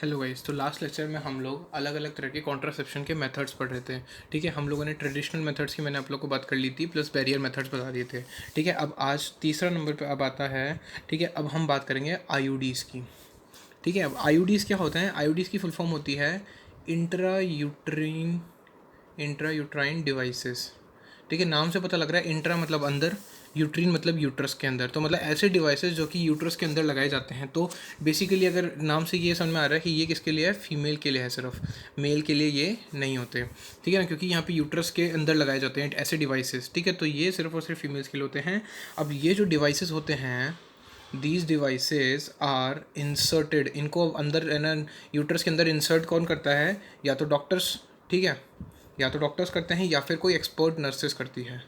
Hello guys. तो last lecture में हम लोग अलग अलग तरह के कॉन्ट्रासेप्शन के मेथड्स पढ़ रहे थे। ठीक है, हम लोगों ने ट्रेडिशनल मेथड्स की मैंने आप लोग को बात कर ली थी, प्लस बैरियर मेथड्स बता दिए थे। ठीक है, अब आज तीसरा नंबर पे अब आता है। ठीक है, अब हम बात करेंगे आईयूडीज़ की। ठीक है, अब आईयूडीज़ क्या होते हैं? आईयूडीज़ की फुल फॉर्म होती है इंट्रा यूट्राइन डिवाइसेस। ठीक है, नाम से पता लग रहा है इंट्रा मतलब अंदर, यूट्रीन मतलब यूट्रस के अंदर। तो मतलब ऐसे डिवाइसेस जो कि यूट्रस के अंदर लगाए जाते हैं। तो बेसिकली अगर नाम से ये समझ में आ रहा है कि ये किसके लिए है, फीमेल के लिए है सिर्फ, मेल के लिए ये नहीं होते। ठीक है ना, क्योंकि यहाँ पे यूट्रस के अंदर लगाए जाते हैं ऐसे डिवाइसेस। ठीक है, तो ये सिर्फ और सिर्फ फीमेल्स के लिए होते हैं। अब ये जो डिवाइसेस होते हैं, दीज डिवाइसेस आर इंसर्टेड, इनको अंदर है ना यूट्रस के अंदर इंसर्ट कौन करता है? या तो डॉक्टर्स। ठीक है, या तो डॉक्टर्स करते हैं या फिर कोई एक्सपर्ट नर्सेस करती है।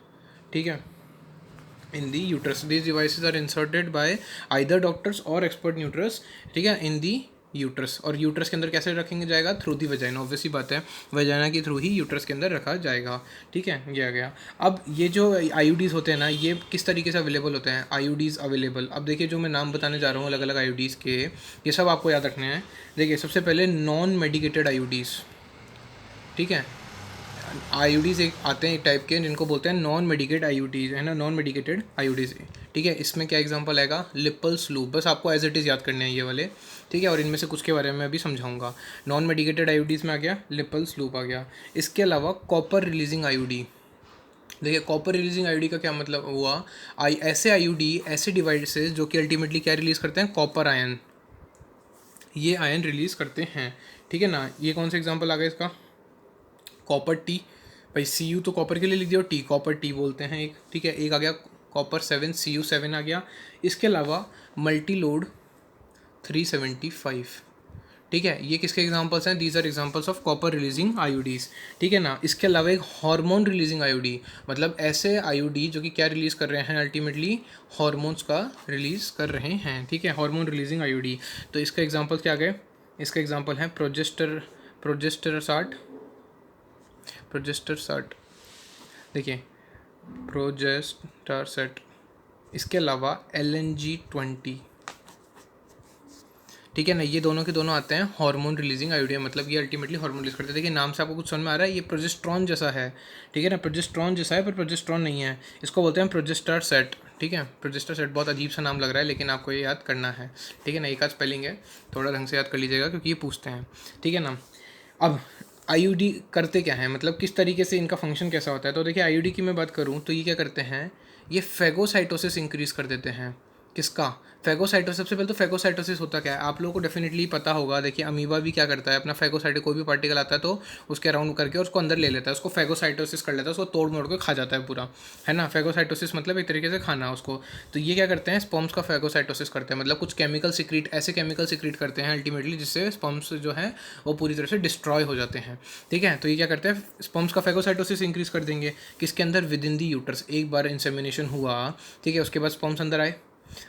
ठीक है, in the uterus these devices are inserted by either doctors और एक्सपर्ट न्यूट्रस। ठीक है, इन दी यूट्रस। और यूट्रस के अंदर कैसे रखेंगे जाएगा? Through the vagina. ऑब्वियसली बात है, वजाइना के थ्रू ही यूट्रस के अंदर रखा जाएगा। ठीक है, ये आ गया। अब ये जो आईयूडीज़ होते हैं ना, ये किस तरीके से अवेलेबल होते हैं? आईयूडीज़ अवेलेबल, अब देखिए जो मैं नाम बताने जा रहा हूँ अलग अलग आईयूडीज़ के, ये सब आपको याद रखने हैं। देखिए सबसे पहले नॉन मेडिकेटेड आईयूडीज़। ठीक है, आईयूडीज़ एक आते हैं एक टाइप के, जिनको बोलते हैं नॉन मेडिकेटेड आईयूडीज़, है ना, नॉन मेडिकेटेड आईयूडीज़। ठीक है, इसमें क्या एग्जांपल आएगा? लिपल्स लूप। बस आपको एज इट इज़ याद करने हैं ये वाले। ठीक है, और इनमें से कुछ के बारे में अभी समझाऊंगा। नॉन मेडिकेटेड आईयूडीज़ में आ गया लिपल्स लूप आ गया। इसके अलावा कॉपर रिलीजिंग आईयूडी। देखिए कॉपर रिलीजिंग आईयूडी का क्या मतलब हुआ? ऐसे आईयूडी, ऐसे डिवाइसेस जो कि अल्टीमेटली क्या रिलीज़ करते हैं? Copper ion. ये आयन रिलीज़ करते हैं। ठीक है ना, ये कौन सा एग्जाम्पल आ गया इसका? Copper T. भाई सी यू तो कॉपर के लिए लिख दिया, और टी कॉपर टी बोलते हैं एक। ठीक है, एक आ गया कॉपर 7, CU7 आ गया। इसके अलावा मल्टी लोड 375। ठीक है, ये किसके एग्जांपल्स हैं? These are examples of copper releasing IUDs. ठीक है ना, इसके अलावा एक हार्मोन रिलीजिंग आईयूडी, मतलब ऐसे आईयूडी जो कि क्या रिलीज़ कर रहे हैं? अल्टीमेटली हार्मोन्स का रिलीज़ कर रहे हैं। ठीक है, हार्मोन रिलीजिंग आईयूडी। तो इसका एग्जांपल क्या गए? इसका एग्जांपल है प्रोजेस्टेरसाट। प्रोजेस्टेरसाट, देखिए प्रोजेस्टारसेट। इसके अलावा LNG-20। ठीक है ना, ये दोनों के दोनों आते हैं हार्मोन रिलीजिंग आयोडिया, मतलब ये अल्टीमेटली हार्मोन रिलीज करते हैं। देखिए नाम से आपको कुछ समझ में आ रहा है? ये प्रोजेस्ट्रॉन जैसा है। ठीक है ना, प्रोजेस्ट्रॉन जैसा है पर प्रोजेस्ट्रॉन नहीं है। इसको बोलते हैं प्रोजेस्टर सेट। ठीक है, प्रोजेस्टर सेट बहुत अजीब सा नाम लग रहा है, लेकिन आपको ये याद करना है। ठीक है ना, एक आध स्पेलिंग है, थोड़ा ढंग से याद कर लीजिएगा क्योंकि ये पूछते हैं। ठीक है ना, अब आईयूडी करते क्या है, मतलब किस तरीके से इनका फंक्शन कैसा होता है? तो देखिए आईयूडी की मैं बात करूँ तो ये क्या करते हैं? ये फेगोसाइटोसिस इंक्रीज कर देते हैं। किसका? फेगोसाइटोसिस। सबसे पहले तो फेगोसाइटोसिस होता क्या है आप लोगों को डेफिनेटली पता होगा। देखिए अमीबा भी क्या करता है, अपना फेगोसाइट, कोई भी पार्टिकल आता है तो उसके अराउंड करके उसको अंदर ले लेता है, उसको फेगोसाइटोसिस कर लेता है, उसको तोड़ मोड़ के खा जाता है पूरा, है ना। फेगोसाइटोसिस मतलब एक तरीके से खाना उसको। तो ये क्या करते हैं? स्पर्म्स का फेगोसाइटोसिस करते हैं, मतलब कुछ केमिकल सिक्रीट, ऐसे केमिकल सिक्रीट करते हैं अल्टीमेटली जिससे स्पर्म्स जो है वो पूरी तरह से डिस्ट्रॉय हो जाते हैं। ठीक है, तो ये क्या करते हैं? स्पर्म्स का फेगोसाइटोसिस इंक्रीज कर देंगे। किसके अंदर? With in the uterus. एक बार इंसेमिनेशन हुआ, ठीक है, उसके बाद स्पर्म्स अंदर आए।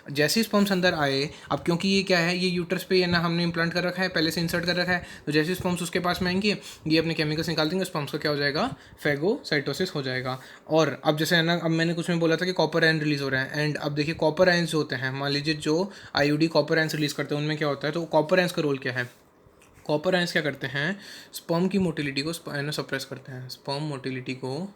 जैसे ही स्पर्म्स अंदर आए, अब क्योंकि ये क्या है, ये यूट्रस पे है ना, हमने इम्प्लांट कर रखा है, पहले से इंसर्ट कर रखा है, तो जैसे ही स्पर्म्स उसके पास में आएंगे, ये अपने केमिकल्स निकाल देंगे, स्पर्म्स का क्या हो जाएगा? फेगोसाइटोसिस हो जाएगा। और अब जैसे है ना, अब मैंने कुछ में बोला था कि कॉपर आयन रिलीज हो रहा है, एंड अब देखिए कॉपर आयन्स जो होते हैं, मान लीजिए जो आईयूडी कॉपर आयन्स रिलीज करते हैं, उनमें क्या होता है? तो कॉपर आयन्स का रोल क्या है? कॉपर आयंस क्या करते हैं? स्पर्म की मोटिलिटी को सप्रेस करते हैं, स्पर्म मोटिलिटी को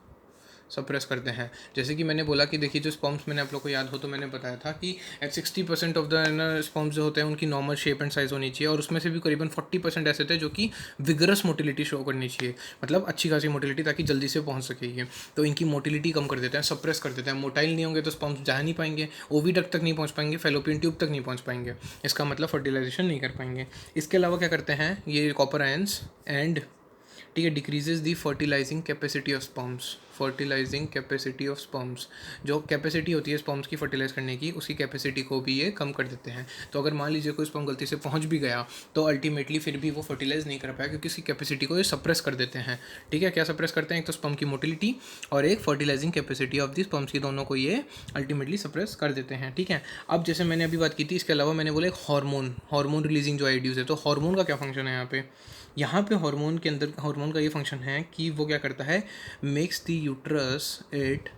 सप्रेस करते हैं। जैसे कि मैंने बोला कि देखिए जो स्पर्म्स, मैंने आप लोग को याद हो तो मैंने बताया था कि 60% ऑफ द स्पर्म्स जो होते हैं उनकी नॉर्मल शेप एंड साइज़ होनी चाहिए, और उसमें से भी करीबन 40% ऐसे थे जो कि विगरस मोटिलिटी शो करनी चाहिए, मतलब अच्छी खासी मोटिलिटी, ताकि जल्दी से पहुंच सके ये। तो इनकी मोटिलिटी कम कर देते हैं, सप्रेस कर देते हैं। मोटाइल नहीं होंगे तो स्पर्म्स जा नहीं पाएंगे, ओविडक्ट तक नहीं पहुँच पाएंगे, फेलोपियन ट्यूब तक नहीं पहुँच पाएंगे, इसका मतलब फर्टिलाइजेशन नहीं कर पाएंगे। इसके अलावा क्या करते हैं ये कॉपर आयंस? एंड ठीक है, decreases the fertilising capacity of sperms. Fertilising capacity of sperms, जो कैपेसिटी होती है स्पर्म्स की फर्टिलाइज करने की, उसकी कैपेसिटी को भी ये कम कर देते हैं। तो अगर मान लीजिए कोई स्पर्म गलती से पहुंच भी गया तो अल्टीमेटली फिर भी वो फर्टिलाइज नहीं कर पाया, क्योंकि उसकी कैपेसिटी को ये सप्रेस कर देते हैं। ठीक है, क्या सप्रेस करते हैं? एक तो स्पर्म की मोटिलिटी और एक fertilising capacity of the sperms की, दोनों को ये अल्टीमेटली सप्रेस कर देते हैं। ठीक है, अब जैसे मैंने अभी बात की थी, इसके अलावा मैंने बोला एक हार्मोन रिलीजिंग जो आईडीज़ है, तो हार्मोन का क्या फंक्शन है यहाँ पे हार्मोन के अंदर, हार्मोन का ये फंक्शन है कि वो क्या करता है? It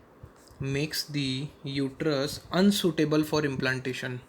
makes the uterus unsuitable for implantation.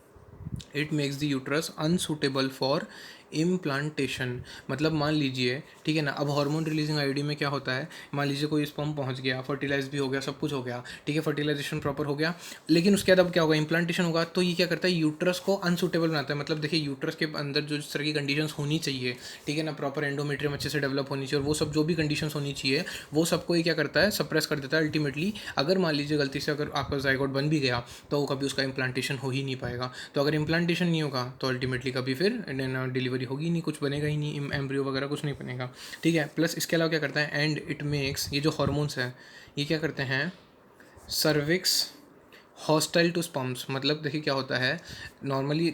It makes the uterus unsuitable for implantation. मतलब मान लीजिए, ठीक है ना, अब हार्मोन रिलीजिंग आईयूडी में क्या होता है, मान लीजिए कोई स्पर्म पहुंच गया, फर्टिलाइज भी हो गया, सब कुछ हो गया, ठीक है, फर्टिलाइजेशन प्रॉपर हो गया, लेकिन उसके बाद अब क्या होगा, इम्प्लांटेशन होगा, तो ये क्या करता है, यूट्रस को अनसूटेबल बनाता है। मतलब देखिए, यूट्रस के अंदर जो इस तरह की कंडीशंस होनी चाहिए, ठीक है ना, प्रॉपर एंडोमेट्रियम अच्छे से डेवलप होनी चाहिए, और वो सब जो भी कंडीशंस होनी चाहिए, वो सबको ये क्या करता है, सप्रेस कर देता है अल्टीमेटली। अगर मान लीजिए गलती से अगर आपका जाइगोट बन भी गया, तो वो कभी उसका इम्प्लांटेशन हो ही नहीं पाएगा। तो अगर इम्प्लांटेशन नहीं होगा तो अल्टीमेटली कभी फिर डिलीवरी होगी नहीं, कुछ बनेगा ही नहीं, एम्ब्रियो वगैरह कुछ नहीं बनेगा, ठीक है। प्लस इसके अलावा क्या करता है, एंड इट मेक्स, ये जो हॉर्मोन्स हैं ये क्या करते हैं, सर्विक्स हॉस्टाइल टू स्पर्म्स। मतलब देखिए क्या होता है, नॉर्मली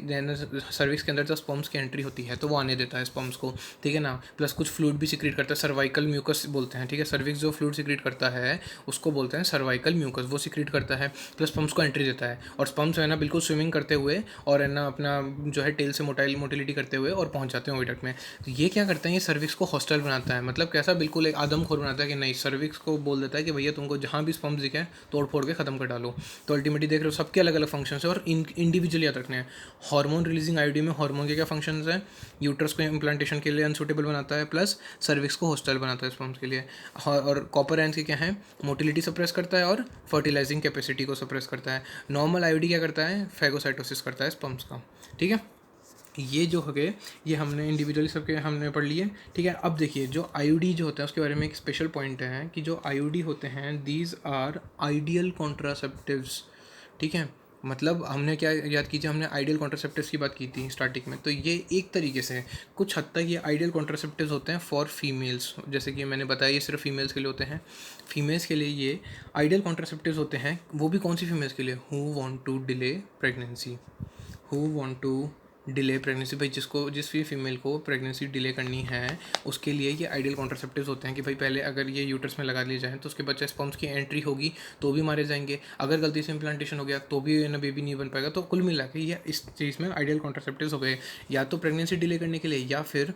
सर्विक्स के अंदर जब स्पर्म्स की एंट्री होती है तो वो आने देता है स्पर्म्स को, ठीक है ना। प्लस कुछ फ्लूइड भी सिक्रीट करता है, सर्वाइकल म्यूकस बोलते हैं, ठीक है। सर्विक्स जो फ्लूइड सिक्रीट करता है उसको बोलते हैं सर्वाइकल म्यूकस, वो सिक्रीट करता है, प्लस स्पर्म्स को एंट्री देता है, और स्पर्म्स है ना बिल्कुल स्विमिंग करते हुए और है ना अपना जो है टेल से मोटिलिटी करते हुए और पहुंच जाते हैं ओविडक्ट में। तो ये क्या करता है, ये सर्विक्स को हॉस्टाइल बनाता है। मतलब कैसा, बिल्कुल एक आदमखोर बनाता है कि नहीं, सर्विक्स को बोल देता है कि भैया तुमको जहाँ भी स्पर्म्स दिखे तोड़ फोड़ के खत्म कर डालो। तो अल्टीमेटली देख रहे हो सबके अलग अलग फंक्शंस है और इंडिविजुअली याद रखने हैं। हार्मोन रिलीजिंग आईयूडी में हार्मोन के क्या फंक्शंस हैं, यूट्रस को इम्प्लांटेशन के लिए अनसूटेबल बनाता है, प्लस सर्विक्स को हॉस्टाइल बनाता है स्पर्म्स के लिए। और कॉपर आयंस के क्या है, मोटिलिटी सप्रेस करता है और फर्टिलाइजिंग कैपेसिटी को सप्रेस करता है। नॉर्मल आईयूडी क्या करता है, फैगोसाइटोसिस करता है स्पर्म्स का, ठीक है। ये जो हो गए, ये हमने इंडिविजुअली सबके हमने पढ़ लिए, ठीक है। अब देखिए जो आईयूडी जो होता है उसके बारे में एक स्पेशल पॉइंट है कि जो आईयूडी होते हैं दीज आर आइडियल कॉन्ट्रासेप्टिव्स, ठीक है। मतलब हमने क्या याद कीजिए, हमने आइडियल कॉन्ट्रासेप्टिव्स की बात की थी स्टार्टिंग में, तो ये एक तरीके से कुछ हद तक ये आइडियल कॉन्ट्रासेप्टिव्स होते हैं फॉर फीमेल्स। जैसे कि मैंने बताया ये सिर्फ फीमेल्स के लिए होते हैं, फीमेल्स के लिए ये आइडियल कॉन्ट्रासेप्टिव्स होते हैं। वो भी कौन सी फीमेल्स के लिए, who want to delay pregnancy, who want to delay pregnancy, भाई जिस भी फीमेल को प्रेगनेंसी डिले करनी है उसके लिए ये आइडियल कॉन्ट्रासेप्टिव्स होते हैं। कि भाई पहले अगर ये यूट्रस में लगा लिए जाएँ तो उसके बच्चे स्पर्म्स की एंट्री होगी तो भी मारे जाएंगे, अगर गलती से इम्प्लांटेशन हो गया तो भी ना बेबी नहीं बन पाएगा। तो कुल मिला के ये इस चीज़ में आइडियल कॉन्ट्रासेप्टिव्स हो गए, या तो प्रेगनेंसी डिले करने के लिए या फिर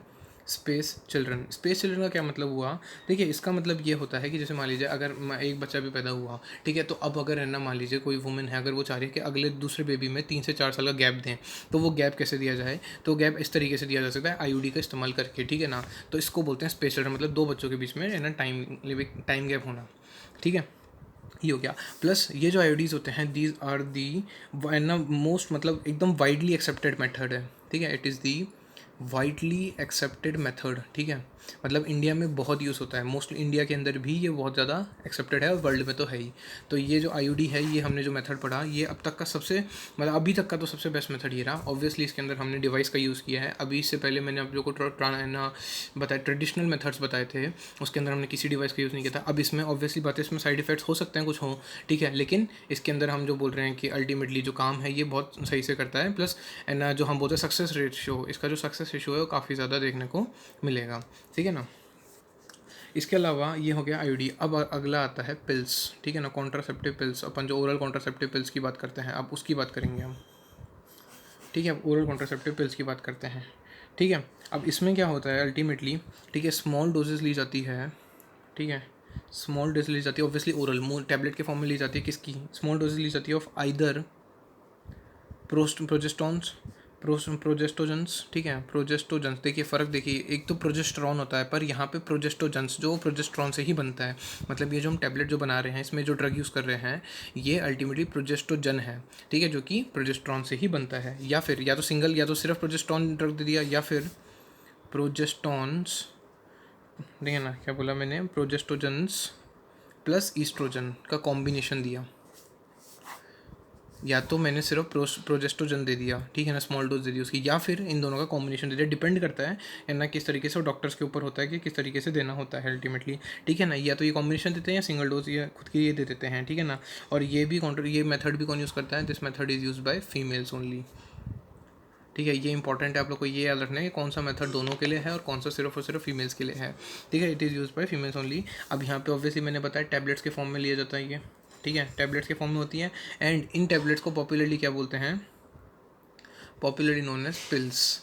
स्पेस चिल्ड्रन। स्पेस चिल्ड्रन का क्या मतलब हुआ, देखिए इसका मतलब ये होता है कि जैसे मान लीजिए अगर एक बच्चा भी पैदा हुआ, ठीक है, तो अब अगर है ना मान लीजिए कोई वुमेन है, अगर वो चाह रही है कि अगले दूसरे बेबी में 3 से 4 साल का गैप दें, तो वो गैप कैसे दिया जाए, तो गैप इस तरीके से दिया जा सकता है आईयूडी का इस्तेमाल करके, ठीक है ना। तो इसको बोलते हैं स्पेस चिल्ड्रन, मतलब दो बच्चों के बीच में है ना टाइम गैप होना, ठीक है, ये हो गया। प्लस ये जो आईओडीज़ होते हैं दीज आर दी ना मोस्ट, मतलब एकदम वाइडली एक्सेप्टेड मेथड है, ठीक है। It is the widely accepted method, ठीक है। मतलब इंडिया में बहुत यूज़ होता है, मोस्टली इंडिया के अंदर भी ये बहुत ज़्यादा एक्सेप्टेड है और वर्ल्ड में तो है ही। तो ये जो आईयूडी है, ये हमने जो मेथड पढ़ा, ये अब तक का सबसे, मतलब अभी तक का तो सबसे बेस्ट मेथड ये रहा। ऑब्वियसली इसके अंदर हमने डिवाइस का यूज़ किया है। अभी इससे पहले मैंने आप लोगों को ना बताया, ट्रेडिशनल मेथड्स बताए थे, उसके अंदर हमने किसी डिवाइस का यूज़ नहीं किया था। अब इसमें ऑब्वियसली बात है, इसमें साइड इफेक्ट्स हो सकते हैं, कुछ हों, ठीक है, लेकिन इसके अंदर हम जो बोल रहे हैं कि अल्टीमेटली जो काम है ये बहुत सही से करता है। प्लस ना जो हम बोलते हैं सक्सेस रेशियो, इसका जो सक्सेस रेशियो है वो काफ़ी ज़्यादा देखने को मिलेगा, ठीक है ना। इसके अलावा ये हो गया आईयूडी। अब अगला आता है पिल्स, ठीक है ना, कॉन्ट्रासेप्टिव पिल्स। अपन जो ओरल कॉन्ट्रासेप्टिव पिल्स की बात करते हैं अब उसकी बात करेंगे हम, ठीक है। ओरल कॉन्ट्रासेप्टिव पिल्स की बात करते हैं, ठीक है। अब इसमें क्या होता है अल्टीमेटली, ठीक है, स्मॉल डोजेस ली जाती है, ठीक है, स्मॉल डोज ली जाती है, ऑब्वियसली ओरल टैबलेट के फॉर्म में ली जाती है। किसकी स्मॉल डोजेस ली जाती है, ऑफ आइदर प्रोजेस्टॉन्स प्रोजेस्टोजेंस, ठीक है, प्रोजेस्टोजेंस। देखिए फ़र्क देखिए, एक तो प्रोजेस्टेरॉन होता है पर यहाँ पे प्रोजेस्टोजेंस जो प्रोजेस्टेरॉन से ही बनता है। मतलब ये जो हम टैबलेट जो बना रहे हैं, इसमें जो ड्रग यूज़ कर रहे हैं, ये अल्टीमेटली प्रोजेस्टोजन है, ठीक है, जो कि प्रोजेस्टेरॉन से ही बनता है। या फिर या तो सिंगल, या तो सिर्फ प्रोजेस्टेरॉन ड्रग दे दिया, या फिर प्रोजेस्टॉन्स, देखिए ना क्या बोला मैंने, प्रोजेस्टोजेंस प्लस ईस्ट्रोजन का कॉम्बिनेशन दिया, या तो मैंने सिर्फ प्रोजेस्टोजन दे दिया, ठीक है ना, स्मॉल डोज दे दी उसकी, या फिर इन दोनों का कॉम्बिनेशन दे दिया। डिपेंड करता है ना किस तरीके से, डॉक्टर्स के ऊपर होता है कि किस तरीके से देना होता है अल्टीमेटली, ठीक है ना। या तो ये कॉम्बिनेशन देते हैं या सिंगल डोज ये खुद की ये दे देते हैं, ठीक है ना। और ये मेथड भी कौन यूज़ करता है, this method is use by females only, ठीक है। ये इंपॉर्टेंट है, आप लोग को ये याद रखना है कि कौन सा मेथड दोनों के लिए है और कौन सा सिर्फ और सिर्फ फीमेल्स के लिए है, ठीक है। It is use by females only. अब यहाँ पे ऑब्वियसली मैंने बताया टैबलेट्स के फॉर्म में लिया जाता है ये, ठीक है, टैबलेट्स के फॉर्म में होती है। एंड इन टैबलेट्स को पॉपुलरली क्या बोलते हैं, पॉपुलरली नोन एज पिल्स,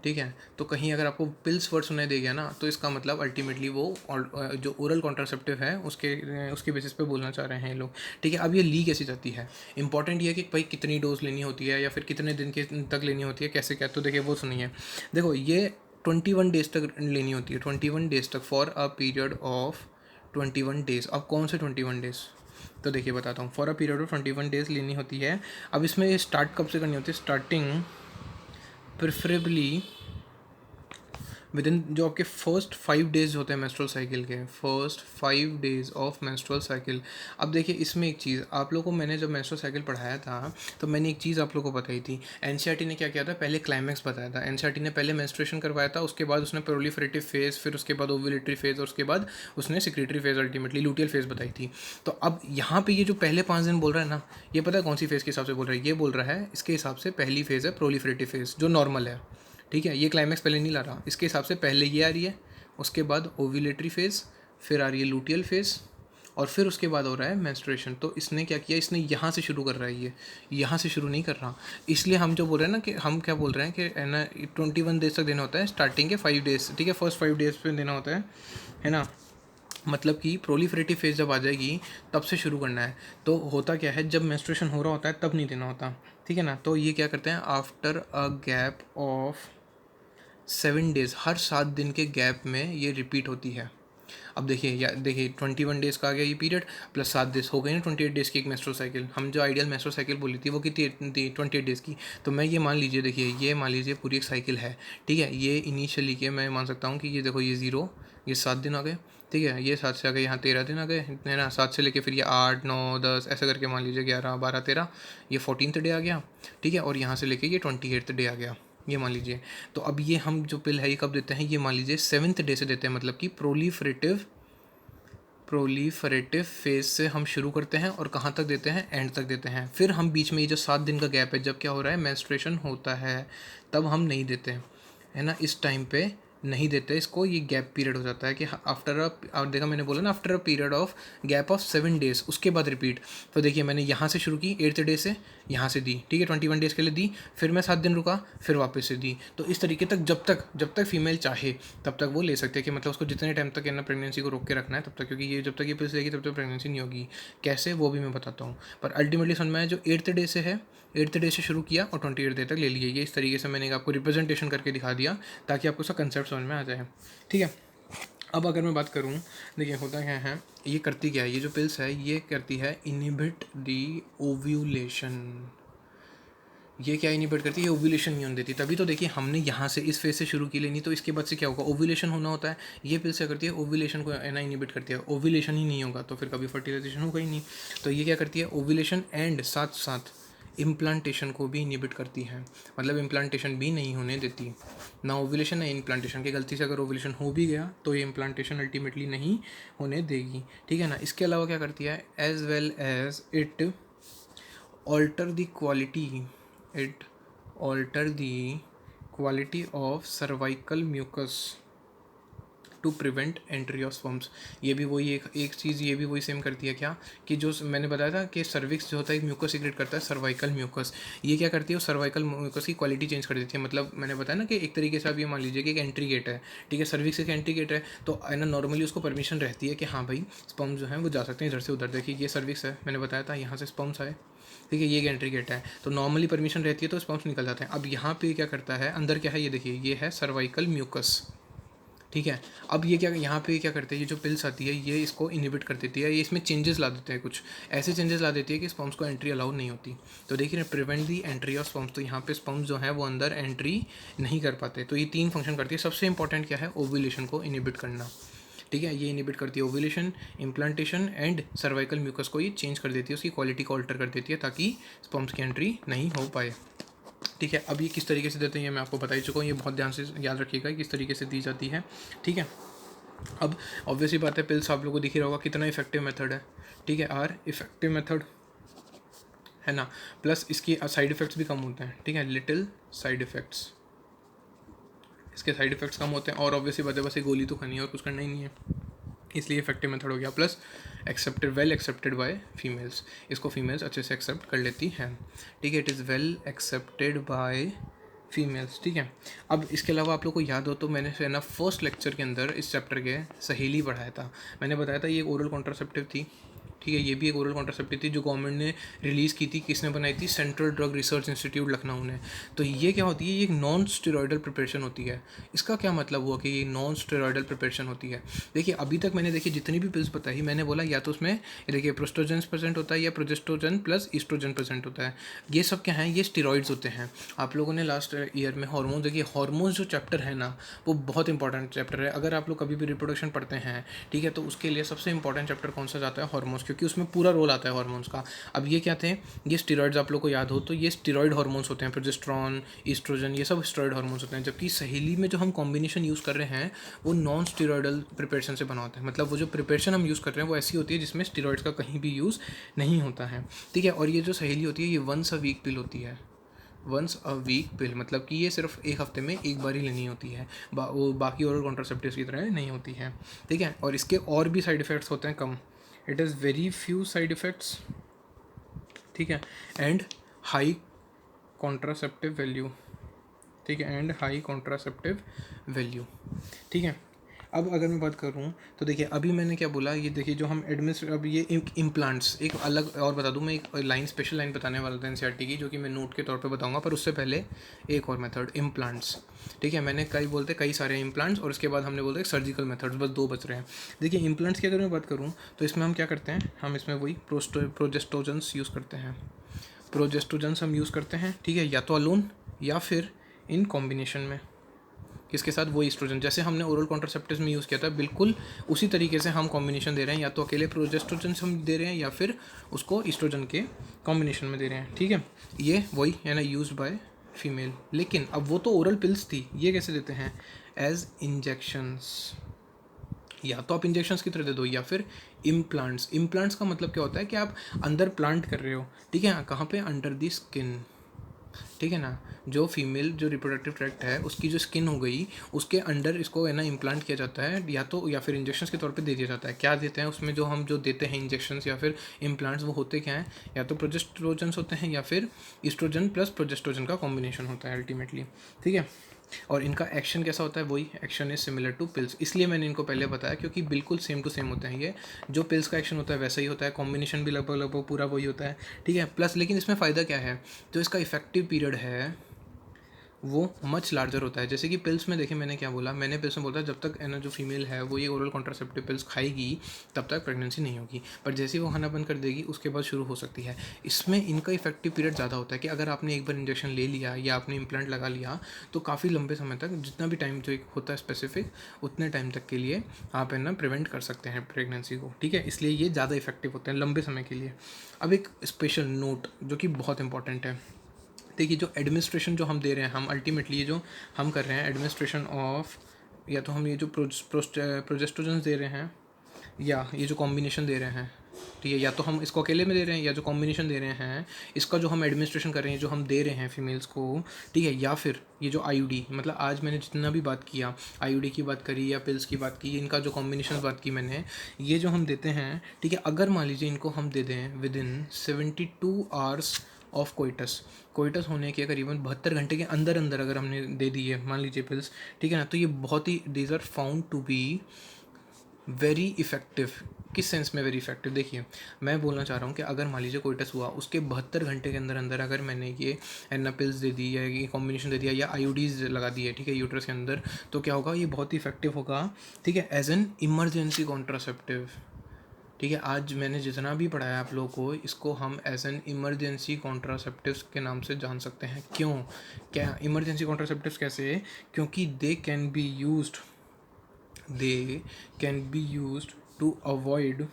ठीक है। तो कहीं अगर आपको पिल्स वर्ड सुनाई दे गया ना, तो इसका मतलब अल्टीमेटली वो जो ओरल कॉन्ट्रासेप्टिव है उसके बेसिस पे बोलना चाह रहे हैं ये लोग। ठीक है। अब ये ली कैसी जाती है, इंपॉर्टेंट ये है कि भाई कितनी डोज लेनी होती है या फिर कितने दिन के तक लेनी होती है, कैसे क्या। तो देखिए वो सुनिए, देखो ये 21 डेज तक लेनी होती है, 21 डेज तक, for a period of 21 days. अब कौन से 21 डेज, तो देखिए बताता हूँ। For a period of 21 days लेनी होती है। अब इसमें ये स्टार्ट कब से करनी होती है, स्टार्टिंग प्रेफरेबली विद इन जो आपके फर्स्ट 5 डेज होते हैं मेंस्ट्रुअल साइकिल के, first 5 days of menstrual cycle. अब देखिए इसमें एक चीज़ आप लोगों को, मैंने जब मेंस्ट्रुअल साइकिल पढ़ाया था तो मैंने एक चीज़ आप लोगों को बताई थी। एनसीईआरटी ने क्या किया था, पहले क्लाइमैक्स बताया था। एनसीईआरटी ने पहले मेंस्ट्रुएशन करवाया था, उसके बाद उसने प्रोलिफरेटिव फेज, फिर उसके बाद ओव्यूलेटरी फेज, और उसके बाद उसने secretary phase, ultimately luteal phase बताई थी। तो अब यहाँ पे ये जो पहले 5 दिन बोल रहा है ना, ये पता है कौन सी फेज़ के हिसाब से बोल रहा है, ये बोल रहा है इसके हिसाब से पहली फेज़ है प्रोलिफरेटिव फेज जो नॉर्मल है। ठीक है। ये क्लाइमैक्स पहले नहीं ला रहा, इसके हिसाब से पहले ये आ रही है, उसके बाद ओव्यूलेटरी फेज़, फिर आ रही है लूटियल फेज़, और फिर उसके बाद हो रहा है मेंस्ट्रुएशन। तो इसने क्या किया, इसने यहाँ से शुरू कर रहा है, ये यहाँ से शुरू नहीं कर रहा। इसलिए हम जो बोल रहे हैं ना, कि हम क्या बोल रहे हैं कि है ना 21 डेज तक देना होता है, स्टार्टिंग के 5 डेज। ठीक है, फर्स्ट 5 डेज पे देना होता है ना। मतलब कि प्रोलिफरेटिव फेज जब आ जाएगी तब से शुरू करना है। तो होता क्या है, जब मेंस्ट्रुएशन हो रहा होता है तब नहीं देना होता। ठीक है ना। तो ये क्या करते हैं, after a gap of 7 days, हर 7 दिन के गैप में ये रिपीट होती है। अब देखिए, या देखिए 21 डेज का आ गया ये पीरियड, प्लस 7 डेज हो गई ना 28 डेज की एक मेंस्ट्रुअल साइकिल। हम जो आइडियल मेंस्ट्रुअल साइकिल बोली थी वो कितनी थी, 28 डेज की। तो मैं ये मान लीजिए, देखिए ये मान लीजिए पूरी एक साइकिल है। ठीक है। ये इनिशियली के मैं मान सकता हूँ कि ये देखो, ये 0, ये 7 दिन आ गए। ठीक है। ये 7 से आ गए, यहाँ 13 दिन आ गए, है ना। 7 से लेके फिर ये 8, 9, 10 ऐसे करके मान लीजिए 11, 12, 13, ये 14th डे आ गया। ठीक है। और यहाँ से लेके ये 28th डे आ गया, ये मान लीजिए। तो अब ये हम जो पिल है ये कब देते हैं, ये मान लीजिए 7th डे से देते हैं। मतलब कि प्रोलीफरेटिव फेज से हम शुरू करते हैं और कहाँ तक देते हैं, एंड तक देते हैं। फिर हम बीच में ये जो 7 दिन का गैप है, जब क्या हो रहा है, मेंस्ट्रुएशन होता है, तब हम नहीं देते, है ना। इस टाइम पे नहीं देते इसको, ये गैप पीरियड हो जाता है कि आफ्टर अब देखा मैंने बोला ना, after a period of gap of 7 days, उसके बाद रिपीट। तो देखिए मैंने यहाँ से शुरू की 8th डे से, यहाँ से दी। ठीक है। 21 डेज के लिए दी, फिर मैं 7 दिन रुका, फिर वापस से दी। तो इस तरीके तक जब तक फीमेल चाहे तब तक वो ले सकते हैं, कि मतलब उसको जितने टाइम तक है ना प्रेगनेंसी को रोक के रखना है तब तक, क्योंकि ये जब तक ये पिल्स लेगी तब तक प्रेगनेंसी नहीं होगी। कैसे, वो भी मैं बताता हूँ। पर अल्टीमेटली समझ में आया, जो 8th डे से है, 8th डे से शुरू किया और 28 डे तक ले लिए। ये इस तरीके से मैंने आपको रिप्रेजेंटेशन करके दिखा दिया, ताकि आपको उसका कंसेप्ट समझ में आ जाए। ठीक है। अब अगर मैं बात करूँ, देखिए होता क्या है, ये करती क्या है, ये जो पिल्स है ये करती है इनहिबिट दी ओव्यूलेशन। ये क्या इनहिबिट करती है, ये ओव्यूलेशन नहीं होने देती। तभी तो देखिए हमने यहाँ से इस फेज से शुरू की लेनी, तो इसके बाद से क्या होगा, ओव्यूलेशन होना होता है। ये पिल्स क्या करती है, ओव्यूलेशन को ना इनहिबिट करती है। ओव्यूलेशन ही नहीं होगा तो फिर कभी फर्टिलाइजेशन होगा ही नहीं। तो ये क्या करती है, ओव्यूलेशन एंड साथ साथ इम्प्लांटेशन को भी इनहिबिट करती है। मतलब इम्प्लांटेशन भी नहीं होने देती, ना ओव्यूलेशन ना इम्प्लांटेशन। की गलती से अगर ओव्यूलेशन हो भी गया तो ये इम्प्लांटेशन अल्टीमेटली नहीं होने देगी। ठीक है ना। इसके अलावा क्या करती है, as well as it alter the quality, it alter the quality of cervical mucus to prevent entry of sperms. ये भी वही एक चीज़, ये भी वही सेम करती है क्या, कि जो मैंने बताया था कि सर्विक्स जो होता है एक म्यूकस सीक्रेट करता है, सर्वाइकल म्यूकस। ये क्या करती है, वो सर्वाइकल म्यूकस की क्वालिटी चेंज कर देती है। मतलब मैंने बताया ना कि एक तरीके से आप ये मान लीजिए कि एक एंट्री गेट है। ठीक है। सर्विक्स एक एंट्री गेट है, तो है ना नॉर्मली उसको परमिशन रहती है कि हाँ भाई स्पर्म्स जो हैं वो जा सकते हैं इधर से उधर। देखिए ये सर्विक्स है, मैंने बताया था यहाँ से स्पर्म्स आए। ठीक है। ये एक एंट्री गेट है, तो नॉर्मली परमिशन रहती है तो स्पर्म्स निकल जाते हैं। अब यहाँ पे क्या करता है, अंदर क्या है, ये देखिए ये है सर्वाइकल म्यूकस। ठीक है। अब ये क्या, यहाँ पे क्या करते हैं, ये जो पिल्स आती है ये इसको इनहिबिट कर देती है, ये इसमें चेंजेस ला देते हैं, कुछ ऐसे चेंजेस ला देती है कि स्पर्म्स को एंट्री अलाउ नहीं होती। तो देखिए prevent the entry of sperms, तो यहाँ पे स्पर्म्स जो है वो अंदर एंट्री नहीं कर पाते। तो ये 3 फंक्शन करती है। सबसे इंपॉर्टेंट क्या है, ओव्यूलेशन को इनहिबिट करना। ठीक है। ये इनहिबिट करती है ovulation, implantation and cervical mucus को ये चेंज कर देती है, उसकी क्वालिटी को ऑल्टर कर देती है, ताकि स्पर्म्स की एंट्री नहीं हो पाए। ठीक है। अब ये किस तरीके से देते हैं ये मैं आपको बता ही चुका हूँ, ये बहुत ध्यान से याद रखिएगा किस तरीके से दी जाती है। ठीक है। अब ऑब्वियसली बात है, पिल्स आप लोगों को दिख ही रहा होगा कितना इफेक्टिव मेथड है। ठीक है। आर इफेक्टिव मेथड है ना। प्लस इसकी साइड इफ़ेक्ट्स भी कम होते हैं। ठीक है। लिटिल साइड इफ़ेक्ट्स, इसके साइड इफ़ेक्ट्स कम होते हैं। और ऑब्वियसली बात है, बस ये गोली तो खानी है और कुछ करना ही नहीं है, इसलिए इफेक्टिव मेथड हो गया। Plus accepted, well accepted by females, इसको फीमेल्स अच्छे से एक्सेप्ट कर लेती हैं। ठीक है। It is well accepted by females, ठीक है। अब इसके अलावा आप लोग को याद हो तो मैंने है ना फर्स्ट लेक्चर के अंदर इस चैप्टर के सहेली पढ़ाया था। मैंने बताया था ये एक ओरल कॉन्ट्रासेप्टिव थी, ठीक है। ये भी एक ओरल कॉन्ट्रासेप्टिव थी जो गवर्नमेंट ने रिलीज़ की थी। किसने बनाई थी? Central drug research institute Lucknow ने। तो ये क्या होती है? ये एक नॉन स्टेरॉयडल प्रिपरेशन होती है। इसका क्या मतलब हुआ कि ये नॉन स्टेरॉयडल प्रिपरेशन होती है? देखिए अभी तक मैंने देखिए जितनी भी पिल्स बताई, मैंने बोला या तो उसमें देखिए प्रोस्टोजन प्रेजेंट होता है या प्रोजेस्ट्रोजन प्लस ईस्ट्रोजन प्रेजेंट होता है। ये सब क्या है? ये स्टेरॉइड्स होते हैं। आप लोगों ने लास्ट ईयर में हार्मोन, देखिए हार्मोन्स जो चैप्टर है ना वो बहुत इंपॉर्टेंट चैप्टर है। अगर आप लोग कभी भी रिप्रोडक्शन पढ़ते हैं, ठीक है, तो उसके लिए सबसे इंपॉर्टेंट चैप्टर कौन सा जाता है? हार्मोन्स, क्योंकि उसमें पूरा रोल आता है हार्मोन्स का। अब ये क्या थे? ये स्टेरॉइड्स, आप लोग को याद हो तो ये स्टेरॉइड हार्मोन्स होते हैं। प्रोजेस्टेरॉन, ईस्ट्रोजन, ये सब स्टेरॉइड हार्मोन्स होते हैं। जबकि सहेली में जो हम कॉम्बिनेशन यूज़ कर रहे हैं वो नॉन स्टेरॉइडल प्रिपरेशन से बना होता है। मतलब वो जो प्रिपरेशन हम यूज़ कर रहे हैं वो ऐसी होती है जिसमें स्टेरॉइड्स का कहीं भी यूज़ नहीं होता है, ठीक है। और ये जो सहेली होती है ये वंस अ वीक पिल होती है। वंस अ वीक पिल मतलब कि ये सिर्फ एक हफ्ते में एक बार ही लेनी होती है। वो बाकी ओरल कॉन्ट्रासेप्टिव्स की तरह नहीं होती है, ठीक है। और इसके और भी साइड इफ़ेक्ट्स होते हैं कम। It is very few side effects, ठीक है। एंड हाई कॉन्ट्रासेप्टिव वैल्यू, ठीक है। एंड हाई कॉन्ट्रासेप्टिव वैल्यू, ठीक है। अब अगर मैं बात करूँ तो देखिए अभी मैंने क्या बोला, ये देखिए जो हम अब ये इम्प्लांट्स, एक अलग और बता दूँ मैं, एक लाइन स्पेशल लाइन बताने वाला था एनसीईआरटी की जो कि मैं नोट के तौर पे बताऊंगा, पर उससे पहले एक और मेथड इम्प्लांट्स, ठीक है। मैंने कई सारे इम्प्लांट्स और उसके बाद हमने बोलते सर्जिकल मेथड्स, बस 2 बच रहे हैं। देखिए इम्प्लांट्स की अगर मैं बात करूँ तो इसमें हम क्या करते हैं? हम इसमें वही प्रोजेस्टोजेंस यूज़ करते हैं। प्रोजेस्टोजेंस हम यूज़ करते हैं, ठीक है, या तो अलोन या फिर इन कॉम्बिनेशन में। किसके साथ? वो ईस्ट्रोजन, जैसे हमने ओरल कॉन्ट्रासेप्टिव्स में यूज़ किया था बिल्कुल उसी तरीके से हम कॉम्बिनेशन दे रहे हैं। या तो अकेले प्रोजेस्ट्रोजन हम दे रहे हैं या फिर उसको ईस्ट्रोजन के कॉम्बिनेशन में दे रहे हैं, ठीक है। ये वही है ना, यूज बाय फीमेल। लेकिन अब वो तो ओरल पिल्स थी, ये कैसे देते हैं? As injections. या तो आप इंजेक्शंस की तरह दे दो या फिर इम्प्लांट्स। इम्प्लांट्स का मतलब क्या होता है कि आप अंदर प्लांट कर रहे हो, ठीक है। कहाँ पे? अंडर द स्किन, ठीक है ना। जो फीमेल जो रिप्रोडक्टिव ट्रैक्ट है उसकी जो स्किन हो गई उसके अंडर इसको है ना इम्प्लांट किया जाता है, या फिर इंजेक्शंस के तौर पे दे दिया जाता है। क्या देते हैं उसमें? जो हम जो देते हैं इंजेक्शंस या फिर इम्प्लांट्स, वो होते क्या हैं? या तो प्रोजेस्ट्रोजन्स होते हैं या फिर ईस्ट्रोजन प्लस प्रोजेस्ट्रोजन का कॉम्बिनेशन होता है अल्टीमेटली, ठीक है। और इनका एक्शन कैसा होता है? वही action is similar to pills. इसलिए मैंने इनको पहले बताया क्योंकि बिल्कुल सेम टू सेम होते हैं। ये जो पिल्स का एक्शन होता है वैसा ही होता है, कॉम्बिनेशन भी लगभग लगभग पूरा वही होता है, ठीक है। प्लस लेकिन इसमें फ़ायदा क्या है? जो इसका इफेक्टिव पीरियड है वो मच लार्जर होता है। जैसे कि पिल्स में देखिए मैंने क्या बोला, मैंने पिल्स में बोला जब तक है ना जो फीमेल है वो ये ओरल कॉन्ट्रासेप्टिव पिल्स खाएगी तब तक प्रेगनेंसी नहीं होगी, पर जैसे ही वो खाना बंद कर देगी उसके बाद शुरू हो सकती है। इसमें इनका इफेक्टिव पीरियड ज़्यादा होता है कि अगर आपने एक बार इंजेक्शन ले लिया या आपने इम्प्लांट लगा लिया तो काफ़ी लंबे समय तक, जितना भी टाइम जो एक होता है स्पेसिफिक, उतने टाइम तक के लिए आप है ना प्रिवेंट कर सकते हैं प्रेगनेंसी को, ठीक है। इसलिए ये ज़्यादा इफेक्टिव होते हैं लंबे समय के लिए। अब एक स्पेशल नोट जो कि बहुत इंपॉर्टेंट है, देखिए जो एडमिनिस्ट्रेशन जो हम दे रहे हैं, हम अल्टीमेटली ये जो हम कर रहे हैं एडमिनिस्ट्रेशन ऑफ, या तो हम ये जो प्रोजेस्ट्रोजन्स दे रहे हैं या ये जो कॉम्बिनेशन दे रहे हैं, ठीक है, या तो हम इसको अकेले में दे रहे हैं या जो कॉम्बिनेशन दे रहे हैं, इसका जो हम एडमिनिस्ट्रेशन कर रहे हैं, जो हम दे रहे हैं फीमेल्स को, ठीक है, या फिर ये जो आईयूडी, मतलब आज मैंने जितना भी बात किया, आईयूडी की बात करी या पिल्स की बात की, इनका जो कॉम्बिनेशन बात की मैंने, ये जो हम देते हैं, ठीक है, अगर मान लीजिए इनको हम दे दें with in 72 hours of coitus होने के करीबन 72 घंटे के अंदर अंदर अगर हमने दे दी है मान लीजिए पिल्स, ठीक है ना, तो ये बहुत ही, these are found to be very effective. किस सेंस में वेरी इफेक्टिव? देखिए मैं बोलना चाह रहा हूँ कि अगर मान लीजिए कोइटस हुआ उसके 72 घंटे के अंदर अंदर अगर मैंने ये एना पिल्स दे दी या ये कॉम्बिनेशन दे दिया या आईयूडीज लगा दी है, ठीक है, यूट्रस के अंदर, तो क्या होगा? ये बहुत ही इफेक्टिव होगा, ठीक है, एज एन इमरजेंसी कॉन्ट्रासेप्टिव, ठीक है। आज मैंने जितना भी पढ़ाया आप लोगों को, इसको हम एज एन इमरजेंसी कॉन्ट्रासेप्टिव्स के नाम से जान सकते हैं। क्यों? क्या इमरजेंसी कॉन्ट्रासेप्टिव्स कैसे? क्योंकि they can be used to avoid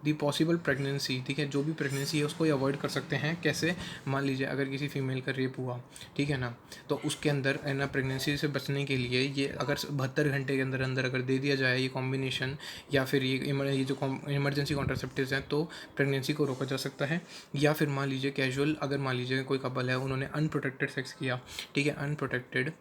the possible pregnancy, ठीक है, जो भी प्रेगनेंसी है उसको अवॉइड कर सकते हैं। कैसे? मान लीजिए अगर किसी फीमेल का रेप हुआ, ठीक है ना, तो उसके अंदर है ना प्रेगनेंसी से बचने के लिए ये अगर 72 घंटे के अंदर अंदर अगर दे दिया जाए ये कॉम्बिनेशन या फिर ये जो इमरजेंसी कॉन्ट्रासेप्टिव्स हैं, तो प्रेगनेंसी को रोका जा सकता है। या फिर मान लीजिए कैजुअल, अगर मान लीजिए कोई कपल है उन्होंने अनप्रोटेक्टेड सेक्स किया, ठीक है, अनप्रोटेक्टेड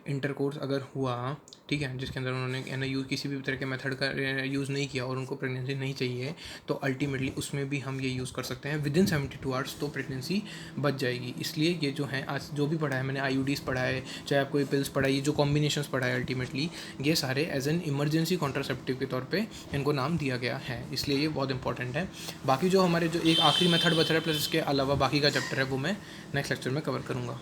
इंटरकोर्स अगर हुआ, ठीक है, जिसके अंदर उन्होंने यूज़ किसी भी तरह के मेथड का यूज़ नहीं किया और उनको प्रेगनेंसी नहीं चाहिए, तो अल्टीमेटली उसमें भी हम ये यूज़ कर सकते हैं विदिन 72 आवर्स, तो प्रेगनेंसी बच जाएगी। इसलिए ये जो है आज जो भी पढ़ा है मैंने, IUDs पढ़ा है, चाहे आपको ये पिल्स पढ़ा है, ये जो कॉम्बिनेशंस पढ़ा है, अल्टीमेटली ये सारे एज एन इमरजेंसी कॉन्ट्रासेप्टिव के तौर पे इनको नाम दिया गया है, इसलिए ये बहुत इंपॉर्टेंट है। बाकी जो हमारे जो एक आखिरी मेथड बच रहा है प्लस इसके अलावा बाकी का चैप्टर है, वो मैं नेक्स्ट लेक्चर में कवर करूँगा।